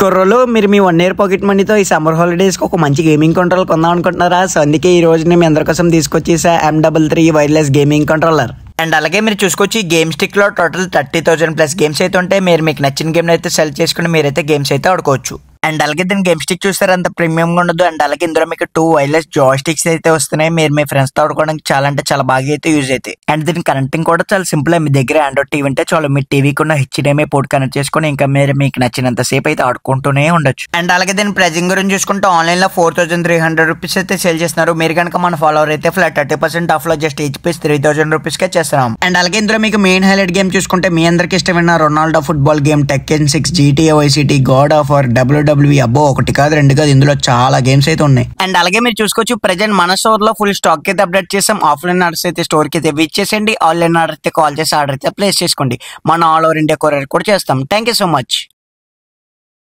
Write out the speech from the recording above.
కుర్రోలు మీరు మీ 1 year pocket మనీతో ఈ సమ్మర్ హాలిడేస్కి ఒక మంచి గేమింగ్ కంట్రోల్ కొందాం అనుకుంటున్నారా? సో అందుకే ఈ రోజు నేను మీ అందరి కోసం తీసుకొచ్చేసా M33 wireless gaming controller. And అలాగే మీరు చూసుకోవచ్చు ఈ గేమ్ స్టిక్ లో టోటల్ 30,000 ప్లస్ గేమ్స్ అయితే ఉంటాయి. మీరు మీకు నచ్చిన గేమ్ అయితే సెలెక్ట్ చేసుకుని మీరైతే గేమ్స్ అయితే ఆడుకోవచ్చు. అండ్ అలాగే దీని గేమ్ స్టిక్ చూస్తారు అంత ప్రీమియం గా ఉండదు. అండ్ అలాగే ఇందులో మీకు 2 వైర్లెస్ జాయ్ స్టిక్స్ అయితే వస్తున్నాయి. మీరు మీ ఫ్రెండ్స్ తో ఆడుకోవడానికి చాలా అంటే చాలా బాగా అయితే యూజ్ అవుతాయి. అండ్ దీని కనెక్టింగ్ కూడా చాలా సింపుల్. మీ దగ్గర ఆండ్రాయిడ్ టీవీ ఉంటే చాలు, మీ టీవీకి ఉన్న HDMI పోర్ట్ కనెక్ట్ చేసుకుని ఇంకా మీరు మీకు నచ్చినంత సేపు అయితే ఆడుకుంటూనే ఉండొచ్చు. అండ్ అలాగే దీని ప్రైజింగ్ గురించి చూసుకుంటే ఆన్లైన్ లో 4,300 రూపీస్ అయితే సేల్ చేస్తున్నారు. మీరు కనుక మన ఫాలోవర్ అయితే ఫ్లాట్ 30% ఆఫ్ లో జస్ట్ ఈచ్ పీస్ 3,000 రూపీస్ కే చేస్తున్నాం. అండ్ అలాగే ఇందులో మీకు మెయిన్ హైలైట్ గేమ్ చూసుకుంటే మీ అందరికి ఇష్టమైన Ronaldo football game, Tekken 6, GTA Vice City, God of War, WWE అబ్బో ఒకటి కాదు రెండు కాదు ఇందులో చాలా గేమ్స్ అయితే ఉన్నాయి. అండ్ అలాగే మీరు చూసుకోవచ్చు ప్రెజెంట్ మన స్టోర్ లో ఫుల్ స్టాక్ అయితే అప్డేట్ చేసాం. ఆఫ్లైన్ ఆర్డర్స్ అయితే స్టోర్ కి అయితే విజిట్ చేసేయండి. ఆన్లైన్ ఆర్డర్ అయితే కాల్ చేసి ఆర్డర్ అయితే ప్లేస్ చేసుకోండి. మన ఆల్ ఓవర్ ఇండియా కొరియర్ కూడా చేస్తాం. Thank you so much.